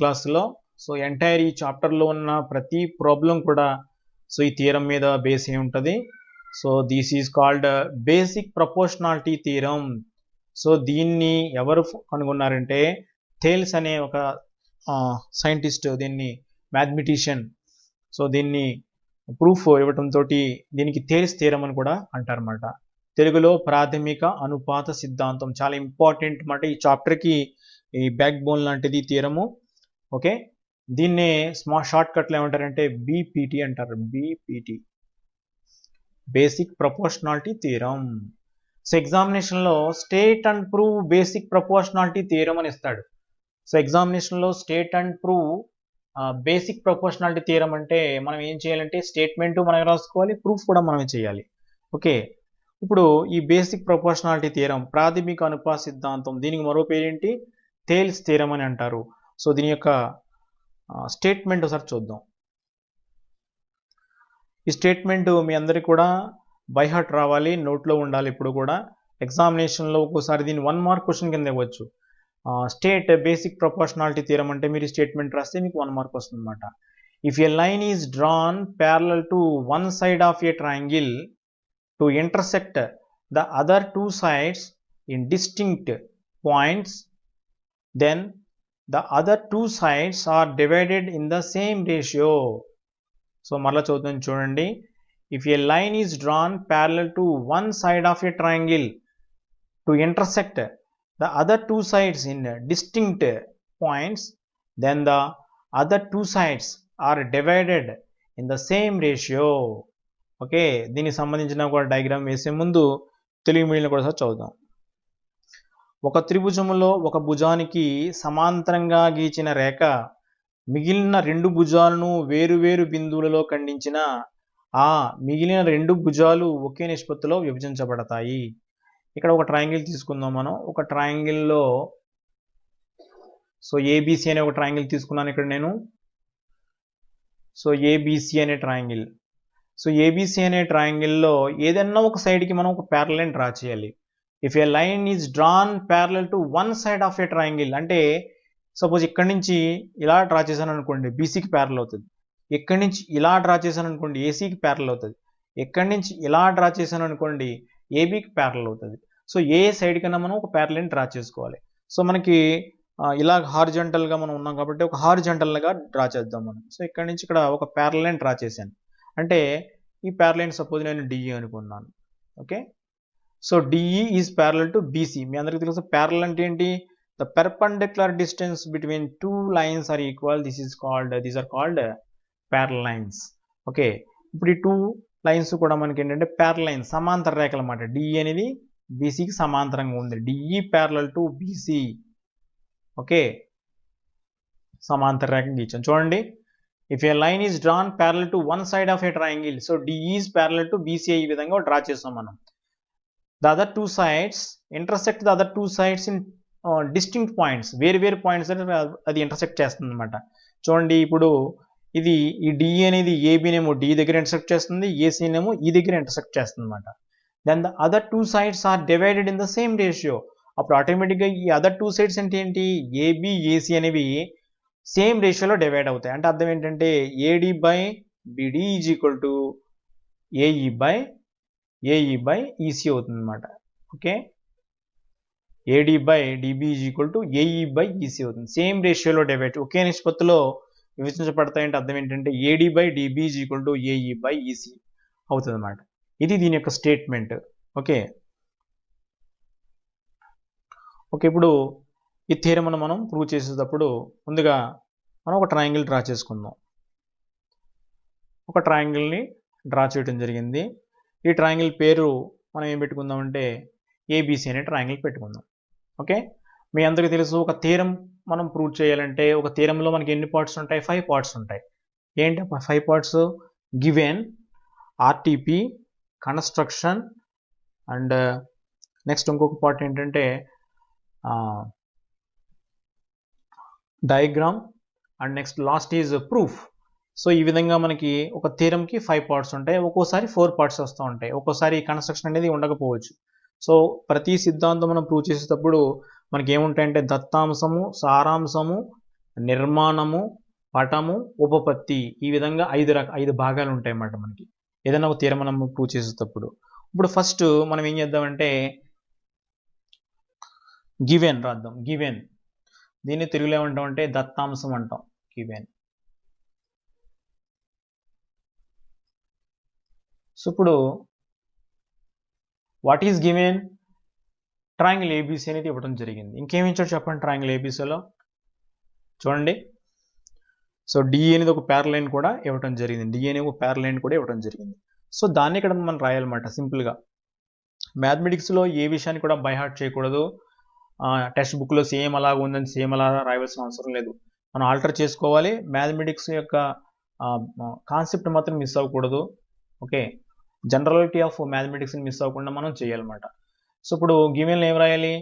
క్లాస్లో so entire ఈ చాప్టర్లో ఉన్న ప్రతి ప్రాబ్లం కూడా సో ఈ థియరం మీద బేస్ అయి ఉంటుంది. So this is called basic proportionality theorem. So దీన్ని ఎవరు కనుగొన్నారంటే థేల్స్ అనే ఒక సైంటిస్ట్, దీన్ని మ్యాథమెటిషియన్. సో దీన్ని ప్రూఫ్ ఇవ్వటంతో దీనికి థేల్స్ థియరం అని కూడా అంటారన్నమాట. తెలుగులో ప్రాథమిక అనుపాత సిద్ధాంతం, చాలా ఇంపార్టెంట్ అన్నమాట ఈ చాప్టర్కి, ఈ బ్యాక్ బోన్ లాంటిది థియరము. ఓకే, దీన్నే షార్ట్ కట్లో ఏమంటారంటే బీపీటీ అంటారు. BPT, basic proportionality theorem. So ఎగ్జామినేషన్లో state and prove basic proportionality theorem అని ఇస్తాడు. సో ఎగ్జామినేషన్లో state and prove basic proportionality theorem అంటే మనం ఏం చేయాలంటే స్టేట్మెంట్ మనం రాసుకోవాలి, ప్రూఫ్ కూడా మనమే చేయాలి. ఓకే, ఇప్పుడు ఈ బేసిక్ ప్రపోర్షనాలిటీ థియరం, ప్రాథమిక అనుపాత సిద్ధాంతం, దీనికి మరో పేరేంటి థేల్స్ థియరం అని అంటారు. సో దీని యొక్క స్టేట్మెంట్ ఒకసారి చూద్దాం. ఈ స్టేట్మెంట్ మీ అందరికీ కూడా బై హార్ట్ రావాలి, నోట్లో ఉండాలి. ఇప్పుడు కూడా ఎగ్జామినేషన్లో ఒక్కోసారి దీన్ని 1 మార్క్ క్వశ్చన్ కింద ఇవ్వచ్చు. స్టేట్ బేసిక్ ప్రపోర్షనాలిటీ థియరం అంటే మీరు స్టేట్మెంట్ రాస్తే మీకు 1 మార్క్ వస్తుంది అనమాట. If A line is drawn parallel to one side of a triangle to intersect the other 2 sides in distinct points, then the other 2 sides are divided in the same ratio. So మరలా చదువుతాను చూడండి. If a line is drawn parallel to one side of a triangle to intersect the other 2 sides in distinct points, then the other 2 sides are divided in the same ratio. Okay, దీనికి సంబంధించిన ఒక diagram వేసే ముందు తెలుగు మీడియంలో కూడా చదువుదాం. ఒక త్రిభుజములో ఒక భుజానికి సమాంతరంగా గీచిన రేఖ మిగిలిన 2 భుజాలను వేరువేరు బిందువులలో ఖండించిన ఆ మిగిలిన 2 భుజాలు ఒకే నిష్పత్తిలో విభజించబడతాయి. ఇక్కడ ఒక ట్రయాంగిల్ తీసుకుందాం మనం. ఒక ట్రయాంగిల్లో సో ఏబిసి అనే ఒక ట్రయాంగిల్ తీసుకున్నాను ఇక్కడ నేను. సో ఏబిసి అనే ట్రయాంగిల్, సో ఏబిసి అనే ట్రయాంగిల్లో ఏదైనా ఒక సైడ్కి మనం ఒక ప్యారలల్ లైన్ డ్రా చేయాలి. If A line is drawn parallel to one side of a triangle, అంటే సపోజ్ ఇక్కడి నుంచి ఇలా డ్రా చేశాను అనుకోండి, బీసీకి ప్యారలల్ అవుతుంది. ఇక్కడి నుంచి ఇలా డ్రా చేశాను అనుకోండి, ఏసీకి ప్యారలల్ అవుతుంది. ఇక్కడి నుంచి ఇలా డ్రా చేశాను అనుకోండి, ఏబీకి ప్యారలల్ అవుతుంది. సో ఏ సైడ్ కన్నా మనం ఒక ప్యారలల్ లైన్ డ్రా చేసుకోవాలి. సో మనకి ఇలా హారిజంటల్గా మనం ఉన్నాం కాబట్టి ఒక హారిజంటల్గా డ్రా చేద్దాం మనం. సో ఇక్కడి నుంచి ఇక్కడ ఒక ప్యారలల్ లైన్ డ్రా చేశాను అంటే ఈ ప్యారలల్ లైన్ సపోజ్ నేను డిఈ అనుకున్నాను. Okay, so DE is parallel to BC. మీ అందరికీ తెలుసు ప్యారలల్ అంటే ఏంటి, the perpendicular distance between 2 lines are equal. These are called parallel lines. Okay, ఇప్పుడు ఈ 2 lines కూడా మనకి ఏంటంటే ప్యారలల్ లైన్స్, సమాంతర రేఖలు అన్నమాట. డిఈ అనేది బీసీకి సమాంతరంగా ఉంది. DE parallel to BC. Okay, సమాంతర రేఖ గీచాం చూడండి. If A line is drawn parallel to one side of a triangle, so DE is parallel to BC ఈ విధంగా డ్రా చేస్తాం మనం. The other 2 sides intersect the other 2 sides in distinct points. వేరు points అది intersect చేస్తుంది అనమాట. చూడండి, ఇప్పుడు ఇది ఈ డిఈ అనేది ఏబీనేమో డి దగ్గర ఇంటర్సెక్ట్ చేస్తుంది, ఏసీనేమో ఈ దగ్గర ఇంటర్సెక్ట్ చేస్తుంది అనమాట. Then the other 2 sides are divided in the same ratio. అప్పుడు ఆటోమేటిక్గా ఈ అదర్ 2 sides అంటే ఏంటి, ఏబి ఏసీ అనేవి సేమ్ రేషియోలో డివైడ్ అవుతాయి. అంటే అర్థం ఏంటంటే AD by BD is equal to AE by EC అవుతుంది అనమాట. Okay, AD by DB is equal to AE by EC అవుతుంది. సేమ్ రేషియోలో డివైడ్, ఒకే నిష్పత్తిలో విభజించబడతాయంటే అర్థం ఏంటంటే AD by DB is equal to AE by EC అవుతుంది అనమాట. ఇది దీని యొక్క స్టేట్మెంట్. ఓకే, ఇప్పుడు ఈ థియరమ్ను మనం ప్రూవ్ చేసేటప్పుడు ముందుగా మనం ఒక ట్రయాంగిల్ డ్రా చేసుకుందాం. ఒక ట్రయాంగిల్ని డ్రా చేయడం జరిగింది. ఈ ట్రయాంగిల్ పేరు మనం ఏం పెట్టుకుందామంటే ఏబిసి అనే ట్రయాంగిల్ పెట్టుకుందాం. ఓకే, మీ అందరికీ తెలుసు ఒక థియరం మనం ప్రూవ్ చేయాలంటే ఒక థియరంలో మనకి ఎన్ని పార్ట్స్ ఉంటాయి, 5 parts ఉంటాయి. ఏంటి 5 parts? Given, RTP, construction, and next ఇంకొక పార్ట్ ఏంటంటే diagram, and next last is proof. So ఈ విధంగా మనకి ఒక థియరంకి 5 parts ఉంటాయి. ఒక్కోసారి 4 parts వస్తూ ఉంటాయి. ఒక్కోసారి కన్స్ట్రక్షన్ అనేది ఉండకపోవచ్చు. సో ప్రతి సిద్ధాంతం మనం ప్రూవ్ చేసేటప్పుడు మనకి ఏముంటాయంటే దత్తాంశము, సారాంశము, నిర్మాణము, పటము, ఉపపత్తి, ఈ విధంగా 5 భాగాలు ఉంటాయి అన్నమాట మనకి ఏదైనా ఒక థియరం మనం ప్రూవ్ చేసేటప్పుడు. ఇప్పుడు ఫస్ట్ మనం ఏం చేద్దామంటే గివెన్ రాద్దాం. గివెన్ దీన్ని తెలుగులో ఏమంటాం అంటే దత్తాంశం అంటాం. గివెన్. సో ఇప్పుడు what is given? Triangle ABC అనేది ఇవ్వడం జరిగింది. ఇంకేమి ఇచ్చాడు చెప్పండి ట్రయాంగిల్ ఏబీసీలో? చూడండి. సో డిఏ అనేది ఒక ప్యారలైన్ కూడా ఇవ్వడం జరిగింది. డిఏ అనేది ఒక ప్యారలైన్ కూడా ఇవ్వడం జరిగింది. సో దాన్ని ఇక్కడ మనం రాయాలన్నమాట సింపుల్గా. మ్యాథమెటిక్స్లో ఏ విషయాన్ని కూడా బై హార్ట్ చేయకూడదు. టెక్స్ట్ బుక్లో సేమ్ అలాగ ఉందని సేమ్ అలా రాయవలసిన అవసరం లేదు. మనం ఆల్టర్ చేసుకోవాలి. మ్యాథమెటిక్స్ యొక్క కాన్సెప్ట్ మాత్రం మిస్ అవ్వకూడదు. ఓకే, జనరాలిటీ ఆఫ్ మ్యాథమెటిక్స్ని మిస్ అవ్వకుండా మనం చేయాలన్నమాట. సో ఇప్పుడు గివెన్లో ఏం రాయాలి?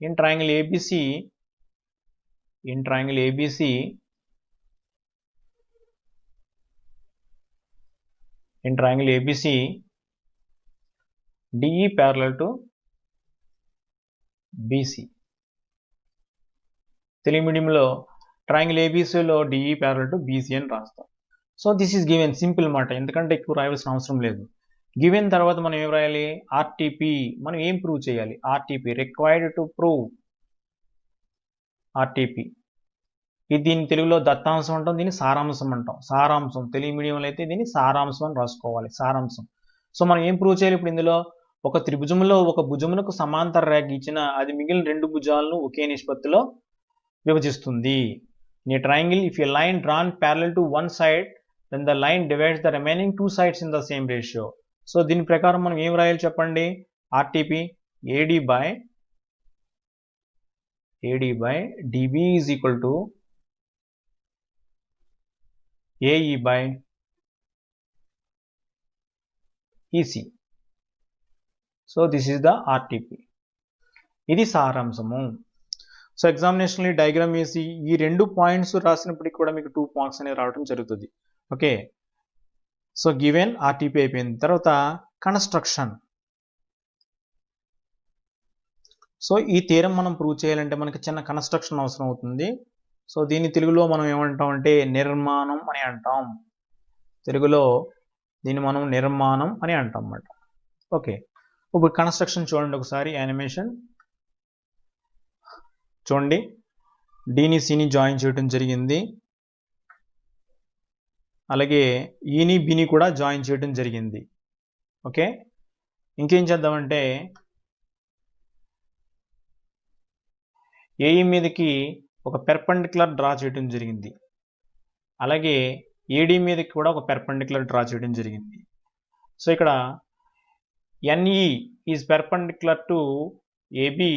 In triangle ABC DE parallel to BC. Telugu మీడియంలో ట్రయాంగిల్ ఏబీసీలో డిఈ ప్యారలల్ టు బీసీ అని రాస్తాం. So this is given. Simple మాట, ఎందుకంటే ఎక్కువ రాయాల్సిన అవసరం లేదు. గివెన్ తర్వాత మనం ఏం రాయాలి? ఆర్టీపీ. మనం ఏం ప్రూవ్ చేయాలి? RTP, required to prove RTP. ఇది దీని తెలుగులో దత్తాంశం అంటాం, దీన్ని సారాంశం అంటాం. సారాంశం తెలుగు మీడియంలో అయితే దీన్ని సారాంశం అని రాసుకోవాలి. సారాంశం. సో మనం ఏం ప్రూవ్ చేయాలి ఇప్పుడు ఇందులో? ఒక త్రిభుజంలో ఒక భుజమునకు సమాంతర రేఖ ఇచ్చిన అది మిగిలిన 2 భుజాలను ఒకే నిష్పత్తిలో విభజిస్తుంది. In a triangle, if a line drawn parallel to one side, then the line divides the remaining 2 sides in the same ratio. So దీని ప్రకారం మనం ఏం రాయాలి చెప్పండి? RTP AD by DB is equal to AE by EC. So this is the RTP. ఇది సారాంశము. So ఎగ్జామినేషన్లో diagram వేసి ఈ 2 పాయింట్స్ రాసినప్పటికీ కూడా మీకు 2 మార్క్స్ అనేది రావడం జరుగుతుంది. ఓకే, సో గివెన్ ఆర్టీపీ అయిపోయింది. తర్వాత కన్స్ట్రక్షన్. సో ఈ థియరం మనం ప్రూవ్ చేయాలంటే మనకి చిన్న కన్స్ట్రక్షన్ అవసరం అవుతుంది. సో దీన్ని తెలుగులో మనం ఏమంటాం అంటే నిర్మాణం అని అంటాం. తెలుగులో దీన్ని మనం నిర్మాణం అని అంటాం అన్నమాట. ఓకే, ఇప్పుడు కన్స్ట్రక్షన్ చూడండి ఒకసారి. యానిమేషన్ చూడండి. డీని సిని జాయిన్ చేయడం జరిగింది. అలాగే ఈని బిని కూడా జాయిన్ చేయడం జరిగింది. ఓకే, ఇంకేం చేద్దామంటే ఏఈ మీదకి ఒక పెర్పెండిక్యులర్ డ్రా చేయడం జరిగింది. అలాగే ఏడి మీదకి కూడా ఒక పెర్పెండిక్యులర్ డ్రా చేయడం జరిగింది. సో ఇక్కడ NE is perpendicular to AB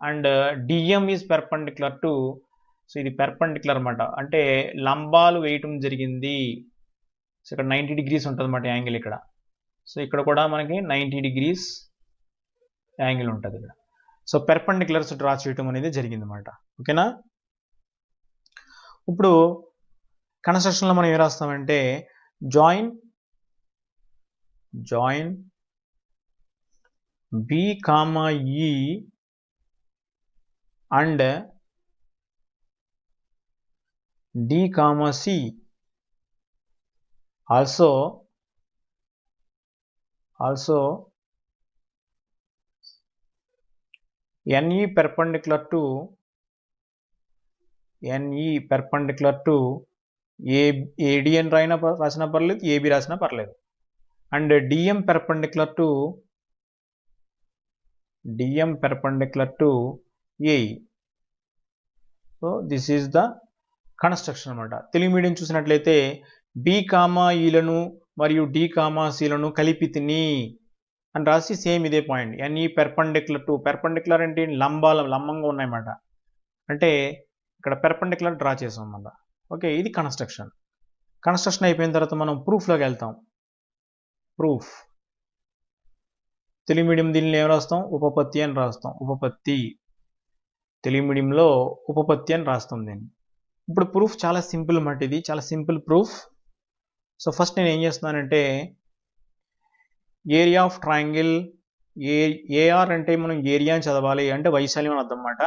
and DM is perpendicular to, so ఇది పెర్పెండిక్యులర్ అన్నమాట, అంటే లంబాలు వేయటం జరిగింది. సో ఇక్కడ 90 degrees ఉంటుంది అన్నమాట యాంగిల్ ఇక్కడ. సో ఇక్కడ కూడా మనకి 90 degrees యాంగిల్ ఉంటుంది ఇక్కడ. సో పెర్పెండిక్యులర్స్ డ్రా చేయటం అనేది జరిగింది అన్నమాట. ఓకేనా? ఇప్పుడు కన్స్ట్రక్షన్లో మనం ఏం రాస్తామంటే join B, E and D, C. Also NE perpendicular to AD అని రాసినా పర్లేదు, AB రాసినా పర్లేదు. And DM perpendicular to AE. So this is the construction అన్నమాట. తెలుగు మీడియం చూసినట్లయితే B, Eలను మరియు D, Cలను కలిపి తిని అని రాసి సేమ్ ఇదే point. NE perpendicular to, perpendicular అంటే లంబంగా ఉన్నాయన్నమాట, అంటే ఇక్కడ పెర్పెండిక్యులర్ డ్రా చేసాం అన్నమాట. ఓకే, ఇది కన్స్ట్రక్షన్ అయిపోయిన తర్వాత మనం ప్రూఫ్లోకి వెళ్తాం. ప్రూఫ్ తెలుగు మీడియం దీనిలో ఏం రాస్తాం? ఉపపత్తి అని రాస్తాం. ఉపపత్తి తెలుగు మీడియంలో ఉపపత్తి అని రాస్తాం దీన్ని. ఇప్పుడు ప్రూఫ్ చాలా సింపుల్ అన్నమాట, ఇది చాలా సింపుల్ ప్రూఫ్. సో ఫస్ట్ నేను ఏం చేస్తున్నానంటే ఏరియా ఆఫ్ ట్రయాంగిల్, ఏఆర్ అంటే మనం ఏరియా అని చదవాలి, అంటే వైశాల్యం అని అర్థం అన్నమాట.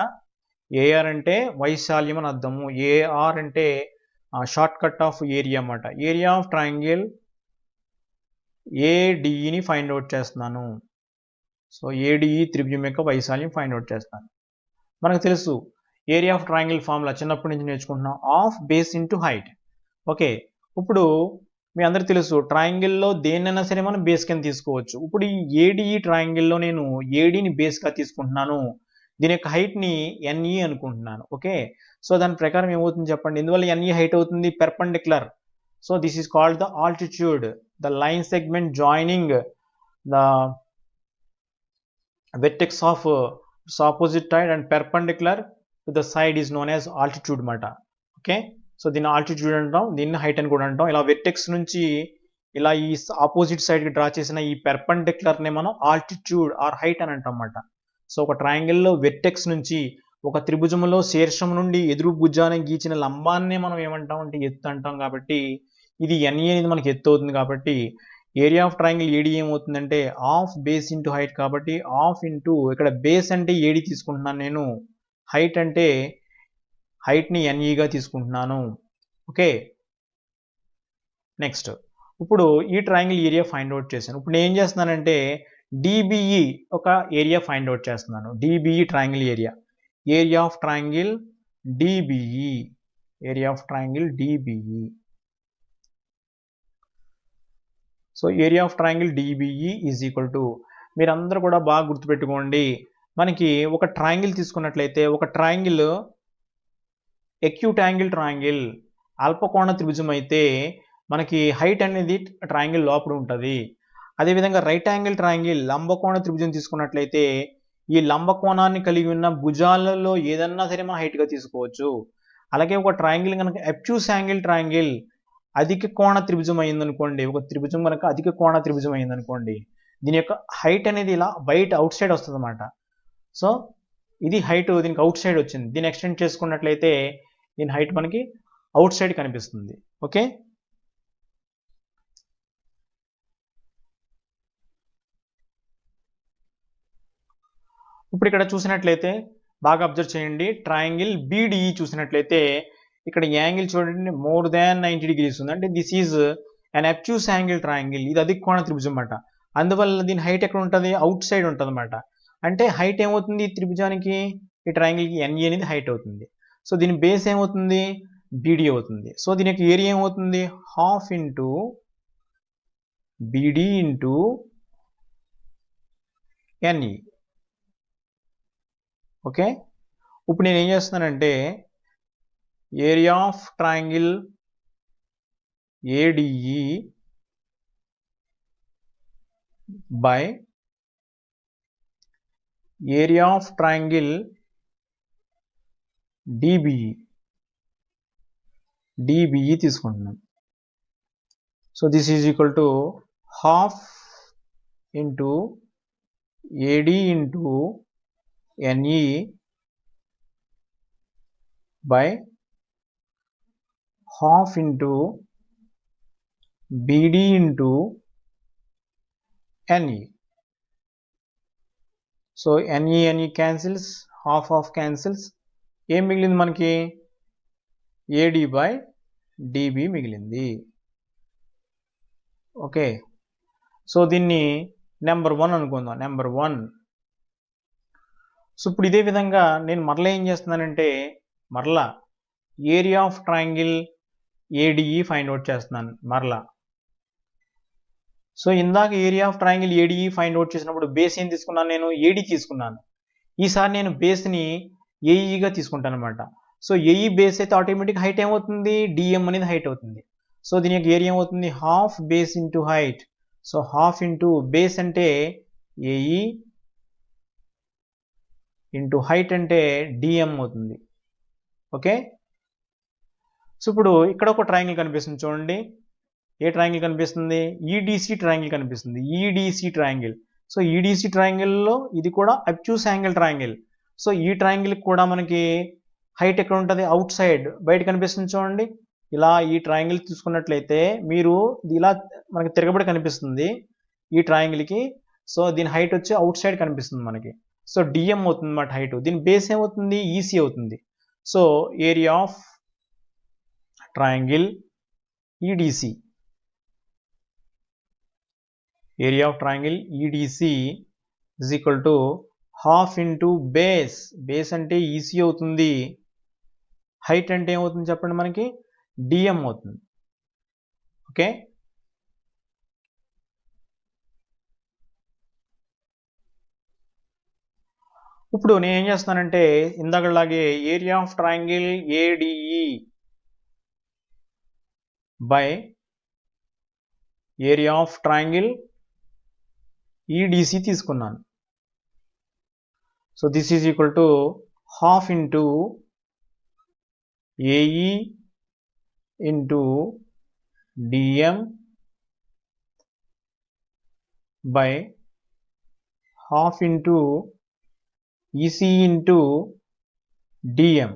ఏఆర్ అంటే వైశాల్యం అని అర్థము. ఏఆర్ అంటే షార్ట్ కట్ ఆఫ్ ఏరియా అన్నమాట. ఏరియా ఆఫ్ ట్రయాంగిల్ ఏడిఈని ఫైండ్ అవుట్ చేస్తున్నాను. సో ఏడిఈ త్రిభుజం యొక్క వైశాల్యం ఫైండ్ అవుట్ చేస్తాను. మనకు తెలుసు ఏరియా ఆఫ్ ట్రయాంగిల్ ఫార్ములా చిన్నప్పటి నుంచి నేర్చుకుంటున్నాం, of base into height. Okay, ఇప్పుడు మీ అందరికి తెలుసు ట్రయాంగిల్లో దేన్నైనా సరే మనం బేస్ కింద తీసుకోవచ్చు. ఇప్పుడు ఈ ఏడిఈ ట్రయాంగిల్లో నేను ఏడీని బేస్గా తీసుకుంటున్నాను, దీని యొక్క హైట్ని ఎన్ఈ అనుకుంటున్నాను. ఓకే, సో దాని ప్రకారం ఏమవుతుంది చెప్పండి. ఇందువల్ల ఎన్ఈ హైట్ అవుతుంది perpendicular. So this is called the altitude, the line segment joining the vertex of its opposite side and perpendicular to the side is known as altitude మాట. Okay, so దీన్ని altitude అంటాం, దీన్ని height అని కూడా అంటాం. ఇలా vertex నుంచి ఇలా ఈ ఆపోజిట్ సైడ్కి డ్రా చేసిన ఈ పెర్పెండిక్యులర్ని మనం ఆల్టిట్యూడ్ ఆర్ హైట్ అని అంటాం అన్నమాట. సో ఒక ట్రయాంగిల్లో వెర్టెక్స్ నుంచి ఒక త్రిభుజంలో శీర్షం నుండి ఎదురు భుజాన్ని గీచిన లంబాన్ని మనం ఏమంటాం అంటే ఎత్తు అంటాం. కాబట్టి ఇది ఎన్ఈ అనేది మనకి ఎత్తు అవుతుంది. కాబట్టి ఏరియా ఆఫ్ ట్రయాంగిల్ ఏడి ఏమవుతుందంటే ఆఫ్ బేస్ ఇంటూ హైట్. కాబట్టి ఆఫ్ ఇంటూ ఇక్కడ బేస్ అంటే ఏడి తీసుకుంటున్నాను నేను, హైట్ అంటే హైట్ని ఎన్ఈగా తీసుకుంటున్నాను. ఓకే, నెక్స్ట్ ఇప్పుడు ఈ ట్రయాంగిల్ ఏరియా ఫైండ్ అవుట్ చేశాను. ఇప్పుడు నేను ఏం చేస్తున్నానంటే డిబిఈ ఒక ఏరియా ఫైండ్ అవుట్ చేస్తున్నాను. DBE triangle area, area of triangle DBE, area of triangle DBE. So area of triangle DBE is equal to, మీరందరూ కూడా బాగా గుర్తుపెట్టుకోండి, మనకి ఒక ట్రయాంగిల్ తీసుకున్నట్లయితే ఒక ట్రయాంగిల్ ఎక్యూట్ యాంగిల్ ట్రయాంగిల్ అల్పకోణ త్రిభుజం అయితే మనకి హైట్ అనేది ట్రయాంగిల్ లోపల ఉంటుంది. అదేవిధంగా రైట్ యాంగిల్ ట్రయాంగిల్ లంబకోణ త్రిభుజం తీసుకున్నట్లయితే ఈ లంబకోణాన్ని కలిగి ఉన్న భుజాలలో ఏదన్నా సరే మనం హైట్గా తీసుకోవచ్చు. అలాగే ఒక ట్రయాంగిల్ కనుక అబ్ట్యూస్ యాంగిల్ ట్రయాంగిల్ అధిక కోణ త్రిభుజం అయిందనుకోండి, ఒక త్రిభుజం కనుక అధిక కోణ త్రిభుజం అయిందనుకోండి, దీని యొక్క హైట్ అనేది ఇలా బయట అవుట్ సైడ్ వస్తుంది అన్నమాట. సో ఇది హైట్ దీనికి అవుట్ సైడ్ వచ్చింది. దీన్ని ఎక్స్టెండ్ చేసుకున్నట్లయితే దీని హైట్ మనకి అవుట్ సైడ్ కనిపిస్తుంది. ఓకే, ఇప్పుడు ఇక్కడ చూసినట్లయితే బాగా అబ్జర్వ్ చేయండి, ట్రయాంగిల్ బీడిఈ చూసినట్లయితే ఇక్కడ యాంగిల్ చూడండి మోర్ దాన్ 90 degrees ఉంది. అంటే this is an obtuse angle triangle, ఇది అధిక కోణ త్రిభుజం అన్నమాట. అందువల్ల దీని హైట్ ఎక్కడ ఉంటుంది, అవుట్ సైడ్ ఉంటుంది అన్నమాట. అంటే హైట్ ఏమవుతుంది ఈ త్రిభుజానికి, ఈ ట్రయాంగిల్కి ఎన్ఈ అనేది హైట్ అవుతుంది. సో దీని బేస్ ఏమవుతుంది, బీడీ అవుతుంది. సో దీని యొక్క ఏరియా ఏమవుతుంది, half into beedi into NE. Okay, ఇప్పుడు నేను ఏం చేస్తున్నానంటే area of triangle ADE by area of triangle DBE, DBE తీసుకుంటున్నాను. So this is equal to half into AD into NE by half into BD into NE. So NE cancels, half cancels. ఏం మిగిలింది మనకి, AD by DB మిగిలింది. Okay, so దీన్ని number 1 అనుకుందాం, number 1. So ఇప్పుడు ఇదే విధంగా నేను మరలా ఏం చేస్తున్నానంటే మరలా area of triangle ADE find out చేస్తున్నాను మరలా. సో ఇందాక area of triangle ADE find out చేసినప్పుడు బేస్ ఏం తీసుకున్నాను, నేను ఏడి తీసుకున్నాను. ఈసారి నేను బేస్ని ఏఈగా తీసుకుంటాను అనమాట. సో ఏఈ బేస్ అయితే ఆటోమేటిక్ హైట్ ఏమవుతుంది, డిఎం అనేది హైట్ అవుతుంది. సో దీని యొక్క ఏరియా ఏమవుతుంది, half base into height. So half into base అంటే ఏఈ ఇంటూ హైట్ అంటే డిఎం అవుతుంది. ఓకే, సో ఇప్పుడు ఇక్కడ ఒక ట్రయాంగిల్ కనిపిస్తుంది చూడండి, ఏ ట్రయాంగిల్ కనిపిస్తుంది, ఈడిసి ట్రయాంగిల్ కనిపిస్తుంది, ఈడిసి ట్రయాంగిల్. సో ఈడిసి ట్రయాంగిల్లో ఇది కూడా అబ్ట్యూస్ యాంగిల్ ట్రయాంగిల్. సో ఈ ట్రయాంగిల్కి కూడా మనకి హైట్ ఎక్కడ ఉంటుంది, అవుట్ సైడ్ బయట కనిపిస్తుంది చూడండి. ఇలా ఈ ట్రయాంగిల్ తీసుకున్నట్లయితే మీరు ఇలా మనకి తిరగబడి కనిపిస్తుంది ఈ ట్రయాంగిల్కి. సో దీని హైట్ వచ్చి అవుట్ సైడ్ కనిపిస్తుంది మనకి. సో డిఎం అవుతుంది అన్నమాట హైట్. దీని బేస్ ఏమవుతుంది, ఈసీ అవుతుంది. So area of triangle EDC, area of triangle EDC is equal to half into base. Base అంటే ఈసీ అవుతుంది, హైట్ అంటే ఏమవుతుంది చెప్పండి మనకి, డిఎం అవుతుంది. ఓకే, ఇప్పుడు నేను ఏం చేస్తానంటే ఇందాకలాగే area of triangle ADE by area of triangle EDC తీసుకున్నాను. So this is equal to half into AE into DM by half into EC into DM.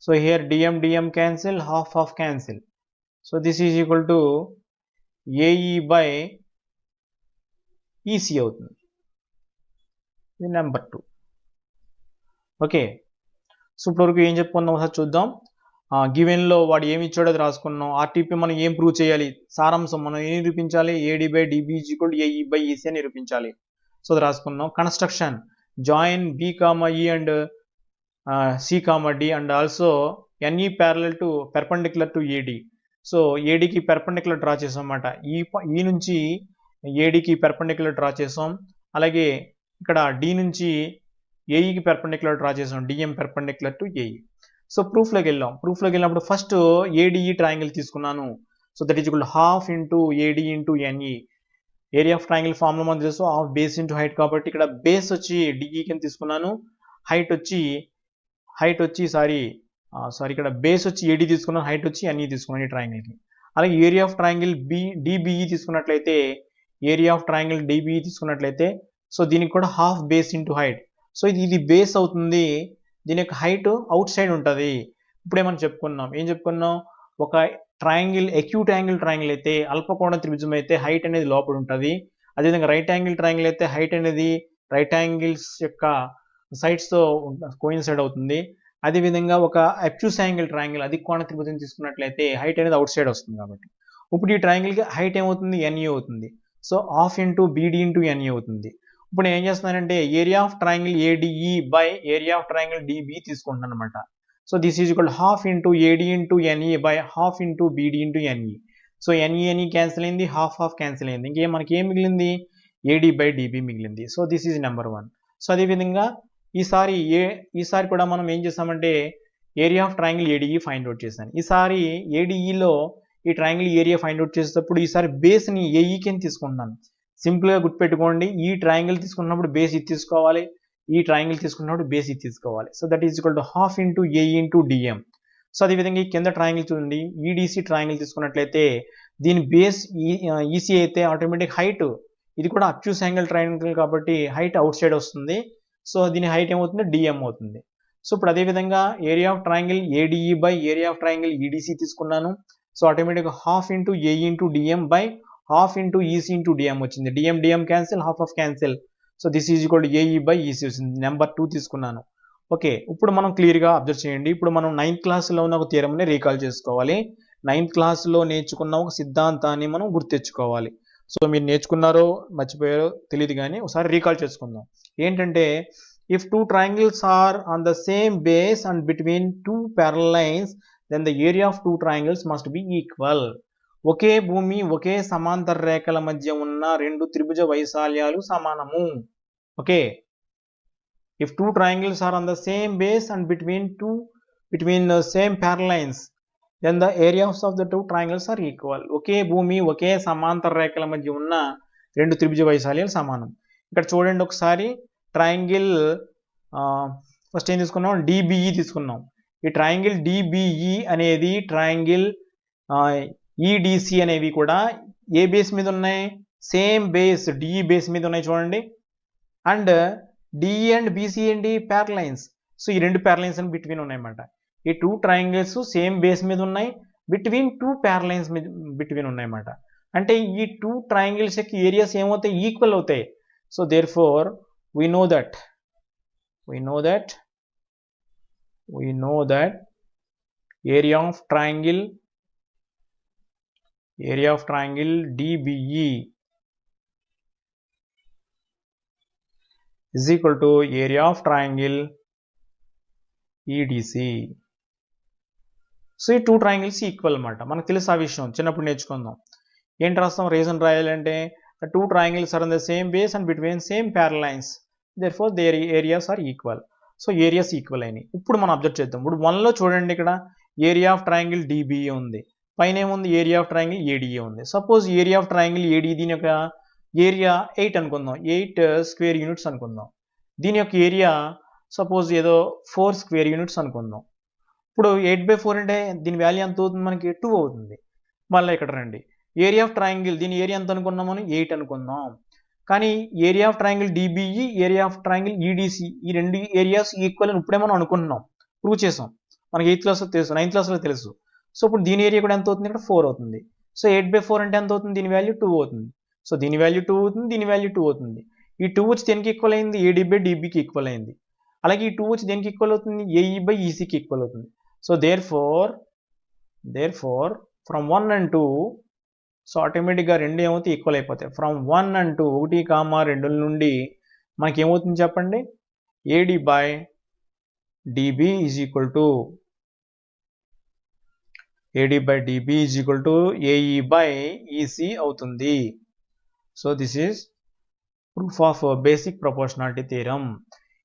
So here DM cancel, half cancel. So this is equal to AE by EC అవుతుంది. ఇది number 2. Okay, so ఇప్పటివరకు ఏం చెప్పుకుందాం ఒకసారి చూద్దాం. గివెన్లో వాడు ఏమి ఇచ్చాడో అది రాసుకున్నాం. ఆర్టీపీ మనం ఏం ప్రూవ్ చేయాలి, సారాంశం మనం ఏం నిరూపించాలి, AD by DB is equal to AE by EC అని నిరూపించాలి. సో అది రాసుకున్నాం. Construction join B comma E and C comma D and also NE parallel to perpendicular to AD. So ఏడికి పెర్పెండిక్యులర్ డ్రా చేసాం అన్నమాట. ఈ నుంచి ఏడికి పెర్పెండిక్యులర్ డ్రా చేసాం. అలాగే ఇక్కడ డి నుంచి ఏఈకి పెర్పెండిక్యులర్ డ్రా చేసాం, DM perpendicular to AE. So ప్రూఫ్లోకి వెళ్ళాం. ప్రూఫ్లోకి వెళ్ళినప్పుడు ఫస్ట్ ఏడిఈ ట్రయాంగిల్ తీసుకున్నాను. So that is equal to half into AD into NE. Area of triangle formula మనం తెలుసు, హాఫ్ బేస్ ఇంటూ హైట్. కాబట్టి ఇక్కడ బేస్ వచ్చి డిఈ కింద తీసుకున్నాను, హైట్ వచ్చి ఇక్కడ బేస్ వచ్చి ఏడి తీసుకున్నాను, హైట్ వచ్చి ఎన్ఈ తీసుకున్నాను ఈ ట్రయాంగిల్కి. అలాగే ఏరియా ఆఫ్ ట్రయాంగిల్ డిబిఈ తీసుకున్నట్లయితే, ఏరియా ఆఫ్ ట్రయాంగిల్ డిబిఈ తీసుకున్నట్లయితే సో దీనికి కూడా half base into height. So ఇది బేస్ అవుతుంది, దీని యొక్క హైట్ అవుట్ సైడ్ ఉంటుంది. ఇప్పుడే మనం ఏం చెప్పుకున్నాం, ఒక ట్రయాంగిల్ అక్యూట్ యాంగిల్ ట్రయాంగిల్ అయితే, అల్పకోణ త్రిభుజం అయితే హైట్ అనేది లోపల ఉంటుంది. అదేవిధంగా రైట్ యాంగిల్ ట్రయాంగిల్ అయితే హైట్ అనేది రైట్ యాంగిల్స్ యొక్క సైడ్స్తో కోయిన్సైడ్ అవుతుంది. అదేవిధంగా ఒక అబ్ట్యూస్ యాంగిల్ ట్రయాంగిల్ అది కోణ త్రిభుజం తీసుకున్నట్లయితే హైట్ అనేది అవుట్ సైడ్ వస్తుంది. కాబట్టి ఇప్పుడు ఈ ట్రయాంగిల్కి హైట్ ఏమవుతుంది, ఎన్ఈ అవుతుంది. So half into beedi into N E అవుతుంది. ఇప్పుడు నేను ఏం చేస్తున్నానంటే area of triangle ADE by area of triangle D B తీసుకుంటున్నాను అనమాట. So this is equal half into AD into N E by half into beedi into N E. So N E cancel అయింది, half cancel అయింది. ఇంకేం మనకి ఏం మిగిలింది, ఏడి బై డిబి మిగిలింది. So this is number 1. సో అదేవిధంగా ఈసారి కూడా మనం ఏం చేసామంటే area of triangle ADE find out చేశాను. ఈసారి ఏడిఈలో ఈ ట్రయాంగిల్ ఏరియా ఫైండ్ అవుట్ చేసేటప్పుడు ఈసారి బేస్ని ఏఈ కింద తీసుకుంటున్నాను. సింపుల్గా గుర్తుపెట్టుకోండి, ఈ ట్రయాంగిల్ తీసుకున్నప్పుడు బేస్ ఇది తీసుకోవాలి, ఈ ట్రయాంగిల్ తీసుకున్నప్పుడు బేస్ ఇది తీసుకోవాలి. So that is equal to half into AE into DM. So అదేవిధంగా ఈ కింద ట్రయాంగిల్ చూడండి, ఈడిసి ట్రయాంగిల్ తీసుకున్నట్లయితే దీని బేస్ ఈసీ అయితే ఆటోమేటిక్ హైట్, ఇది కూడా అబ్ట్యూస్ యాంగిల్ ట్రయాంగిల్ కాబట్టి హైట్ అవుట్ సైడ్ వస్తుంది. సో దీని హైట్ ఏమవుతుంది, డిఎం అవుతుంది. సో ఇప్పుడు అదేవిధంగా area of triangle ADE by area of triangle EDC తీసుకున్నాను. సో ఆటోమేటిక్గా half into AE into DM by half into EC into DM వచ్చింది. DM cancel, half cancel. So this is equal to AE by EC వచ్చింది. Number 2 తీసుకున్నాను. Okay, ఇప్పుడు మనం క్లియర్గా observe చేయండి. ఇప్పుడు మనం 9th క్లాస్లో ఉన్న ఒక థియరమ్ని రీకాల్ చేసుకోవాలి. 9th క్లాస్లో నేర్చుకున్న ఒక సిద్ధాంతాన్ని మనం గుర్తెచ్చుకోవాలి. సో మీరు నేర్చుకున్నారో మర్చిపోయారో తెలియదు కానీ ఒకసారి రీకాల్ చేసుకుందాం. ఏంటంటే if 2 triangles are on the same base and between 2 parallel lines then the area of 2 triangles must be equal. ఒకే భూమి ఒకే సమాంతర రేఖల మధ్య ఉన్న 2 త్రిభుజ వైశాల్యాలు సమానము. Okay, if 2 triangles are on the same base and between the same parallel lines then the areas of the 2 triangles are equal. ఒకే భూమి ఒకే సమాంతర రేఖల మధ్య ఉన్న 2 త్రిభుజ వైశాల్యాలు సమానం. ఇక్కడ చూడండి ఒకసారి, ట్రయాంగిల్ ఫస్ట్ ఏం తీసుకున్నాం, డిబిఈ తీసుకున్నాం. ఈ ట్రయాంగిల్ డిబిఈ అనేది ట్రయాంగిల్ ఈడిసి అనేవి కూడా ఏ బేస్ మీద ఉన్నాయి, సేమ్ బేస్ డిఈ బేస్ మీద ఉన్నాయి చూడండి. అండ్ డిఈ అండ్ బీసీ ఏంటి, ప్యారలైన్స్. సో ఈ 2 ప్యారలైన్స్ అని బిట్వీన్ ఉన్నాయన్నమాట. ఈ 2 ట్రయాంగిల్స్ సేమ్ బేస్ మీద ఉన్నాయి, బిట్వీన్ 2 ప్యారలైన్స్ బిట్వీన్ ఉన్నాయన్నమాట. అంటే ఈ 2 ట్రయాంగిల్స్ యొక్క ఏరియాస్ ఏమవుతాయి, ఈక్వల్ అవుతాయి. So there four we know that area of triangle DBE is equal to area of triangle EDC. So ఈ 2 ట్రయాంగిల్స్ ఈక్వల్ అన్నమాట. మనకు తెలుసు ఆ విషయం, చిన్నప్పుడు నేర్చుకుందాం. ఏంటి రాస్తాం, రీజన్ రాయాలంటే 2 triangles are on the same base and between same parallel lines, therefore their areas are equal. So areas equal అయినాయి. ఇప్పుడు మనం అబ్జర్వ్ చేద్దాం. ఇప్పుడు 1లో చూడండి, ఇక్కడ ఏరియా ఆఫ్ ట్రయాంగిల్ DBE ఉంది, పైన ఏముంది, ఏరియా ఆఫ్ ట్రయాంగిల్ ADE ఉంది. Suppose area of triangle ADE దీని యొక్క ఏరియా 8 అనుకుందాం, 8 స్క్వేర్ యూనిట్స్ అనుకుందాం. దీని యొక్క ఏరియా సపోజ్ ఏదో 4 స్క్వేర్ యూనిట్స్ అనుకుందాం. ఇప్పుడు 8/4 అంటే దీని వాల్యూ ఎంత అవుతుంది, మనకి 2 అవుతుంది. మళ్ళీ ఇక్కడ రండి, ఏరియా ఆఫ్ ట్రయాంగిల్ దీని ఏరియా ఎంత అనుకున్నాం, మనం 8 అనుకుందాం. కానీ area of triangle DBE, area of triangle EDC ఈ రెండు ఏరియాస్ ఈక్వల్ అని ఇప్పుడే మనం అనుకుంటున్నాం, ప్రూవ్ చేసాం. మనకి 8th క్లాస్లో తెలుసు, 9th క్లాస్లో తెలుసు. సో ఇప్పుడు దీని ఏరియా కూడా ఎంత అవుతుంది, ఇక్కడ 4 అవుతుంది. సో 8/4 అంటే ఎంత అవుతుంది, దీని వాల్యూ 2 అవుతుంది. సో దీని వాల్యూ 2 అవుతుంది, దీని వాల్యూ 2 అవుతుంది. ఈ 2 వచ్చి దేనికి ఈక్వల్ అయింది, AD/DBకి ఈక్వల్ అయింది. అలాగే ఈ 2 వచ్చి దేనికి ఈక్వల్ అవుతుంది, AE/ECకి ఈక్వల్ అవుతుంది. So therefore from 1 and 2, so ఆటోమేటిక్గా రెండు ఏమవుతాయి, ఈక్వల్ అయిపోతాయి. ఫ్రమ్ 1 and 2, 1, 2 నుండి మనకి ఏమవుతుంది చెప్పండి, AD/DB is equal to AE/EC అవుతుంది. So this is proof of basic proportionality theorem.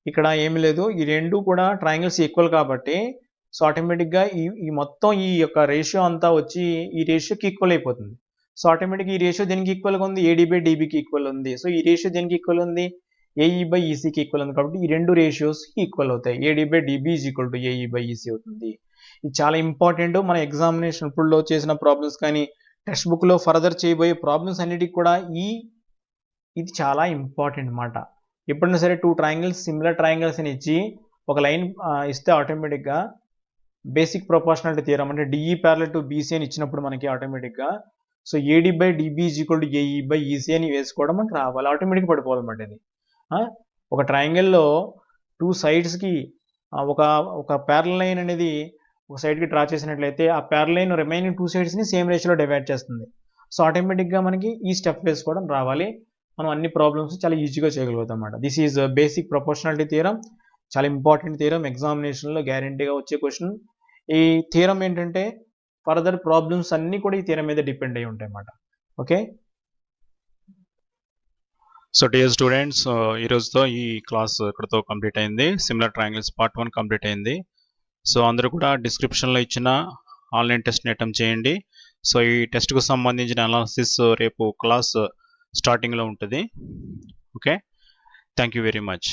ఇక్కడ ఏమి లేదు, ఈ రెండు కూడా ట్రయాంగిల్స్ ఈక్వల్ కాబట్టి సో ఆటోమేటిక్గా ఈ మొత్తం ఈ యొక్క రేషియో అంతా వచ్చి ఈ రేషియోకి ఈక్వల్ అయిపోతుంది. సో ఆటోమేటిక్గా ఈ రేషియో దేనికి ఈక్వల్గా ఉంది, AD/DBకి ఈక్వల్ ఉంది. సో ఈ రేషియో దేనికి ఈక్వల్ ఉంది, AE/ECకి ఈక్వల్ ఉంది. కాబట్టి ఈ రెండు రేషియోస్ ఈక్వల్ అవుతాయి. AD/DB is equal to AE/EC అవుతుంది. ఇది చాలా ఇంపార్టెంట్. మన ఎగ్జామినేషన్ ఇప్పుడులో చేసిన ప్రాబ్లమ్స్ కానీ టెక్స్ట్ బుక్లో ఫర్దర్ చేయబోయే ప్రాబ్లమ్స్ అన్నిటికి కూడా ఇది చాలా ఇంపార్టెంట్ అన్నమాట. ఎప్పుడైనా సరే 2 ట్రయాంగిల్స్ సిమిలర్ ట్రయాంగిల్స్ అని ఇచ్చి ఒక లైన్ ఇస్తే ఆటోమేటిక్గా బేసిక్ ప్రపోర్షనాలిటీ థియరం అంటే DE ప్యారలల్ టు BC అని ఇచ్చినప్పుడు మనకి ఆటోమేటిక్గా so AD/DB is equal to AE/EC అని వేసుకోవడం మనకి రావాలి, ఆటోమేటిక్గా పడిపోవాలన్నమాట. ఇది ఒక ట్రయాంగిల్లో 2 సైడ్స్కి ఒక ప్యారలల్ లైన్ అనేది ఒక సైడ్కి డ్రా చేసినట్లయితే ఆ ప్యారలల్ లైన్ రిమైనింగ్ 2 సైడ్స్ని సేమ్ రేషియోలో డివైడ్ చేస్తుంది. సో ఆటోమేటిక్గా మనకి ఈ స్టెప్ వేసుకోవడం రావాలి, మనం అన్ని ప్రాబ్లమ్స్ చాలా ఈజీగా చేయగలుగుతాం అన్నమాట. This is basic proportionality theorem. చాలా ఇంపార్టెంట్ థియరం, ఎగ్జామినేషన్లో గ్యారంటీగా వచ్చే క్వశ్చన్. ఈ థియరం ఏంటంటే ఫర్దర్ ప్రాబ్లమ్స్ అన్నీ కూడా ఈ థియరం మీద డిపెండ్ అయి ఉంటాయి అన్నమాట. ఓకే, సో డియర్ స్టూడెంట్స్, ఈరోజుతో ఈ క్లాస్ ఇక్కడతో కంప్లీట్ అయింది. సిమిలర్ ట్రయాంగిల్స్ పార్ట్ 1 కంప్లీట్ అయింది. సో అందరూ కూడా డిస్క్రిప్షన్లో ఇచ్చిన ఆన్లైన్ టెస్ట్ని అటెంప్ట్ చేయండి. సో ఈ టెస్ట్కు సంబంధించిన అనాలిసిస్ రేపు క్లాస్ స్టార్టింగ్లో ఉంటుంది. Okay, thank you very much.